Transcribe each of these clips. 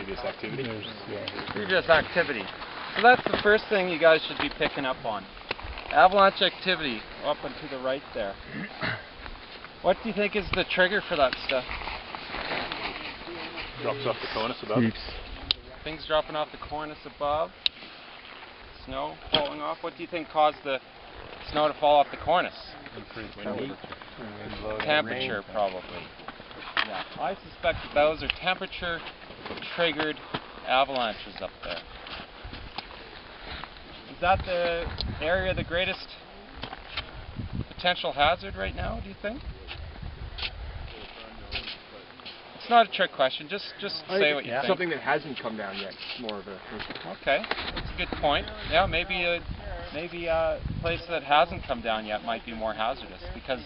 previous activity. Previous activity. So that's the first thing you guys should be picking up on. Avalanche activity, up and to the right there. What do you think is the trigger for that stuff? Drops off the cornice above. Things dropping off the cornice above. Snow falling off. What do you think caused the snow to fall off the cornice? Increased wind. Temperature, probably. Yeah, I suspect that those are temperature-triggered avalanches up there. Is that the area of the greatest potential hazard right now, do you think? It's not a trick question, just say what you think. Something that hasn't come down yet, more of a... Okay, that's a good point. Yeah, maybe a place that hasn't come down yet might be more hazardous, because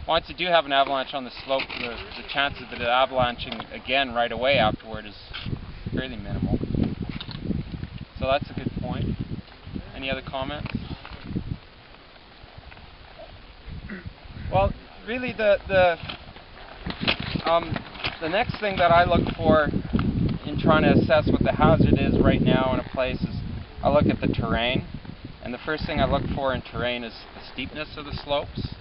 once you do have an avalanche on the slope, the chances of it avalanching again right away afterward is fairly minimal. So that's a good point. Any other comments? Well, really the next thing that I look for in trying to assess what the hazard is right now in a place is I look at the terrain. And the first thing I look for in terrain is the steepness of the slopes.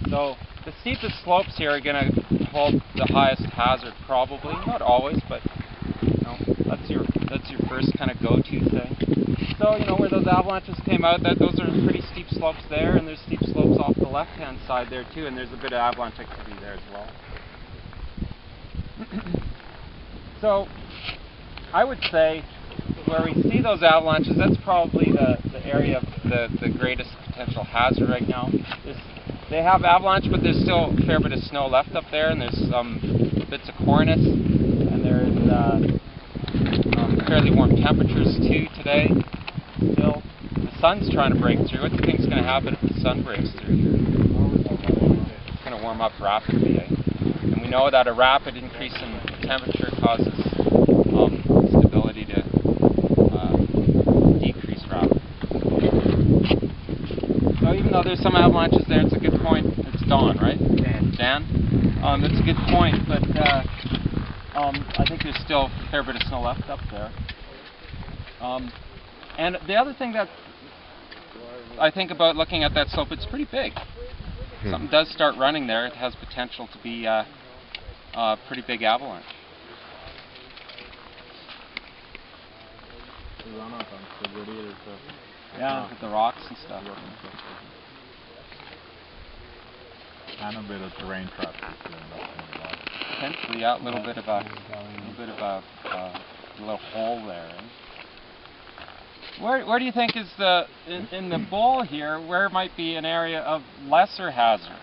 So the steepest slopes here are going to hold the highest hazard, probably. Not always, but you know, that's your first kind of go-to thing. So you know where those avalanches came out, those are pretty steep slopes there, and there's steep slopes off the left-hand side there too, and there's a bit of avalanche activity there as well. So I would say where we see those avalanches, that's probably the area of the greatest potential hazard right now. They have avalanche, but there's still a fair bit of snow left up there, and there's some bits of cornice, and there's fairly warm temperatures too today. Still, the sun's trying to break through. What do you think is going to happen if the sun breaks through here? It's going to warm up rapidly, eh? And we know that a rapid increase in temperature causes stability to decrease rapidly. So even though there's some avalanches there, it's a good point. It's Don, right? Dan? That's a good point, but I think there's still a fair bit of snow left up there. And the other thing that I think about looking at that slope, it's pretty big. Something does start running there, it has potential to be a pretty big avalanche. Yeah, with the rocks and stuff. And a bit of terrain trap. Potentially, yeah, a little bit of a little hole there. Eh? Where do you think is in the bowl here? Where might be an area of lesser hazard?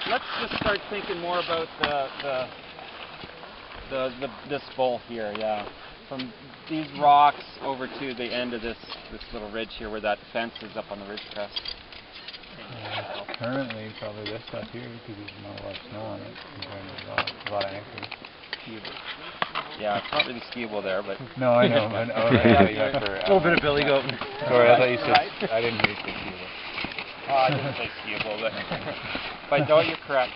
Let's just start thinking more about this bowl here. Yeah, from these rocks over to the end of this little ridge here, where that fence is up on the ridge crest. Currently, probably this stuff here, because there's not a lot of snow on it, compared to a lot of anchors. Yeah, it's not really skiable there, but... No, I know. I A little bit of billy goat. Sorry, I thought you said... I didn't hear you say skiable. I didn't say skiable, but... But no, you're correct.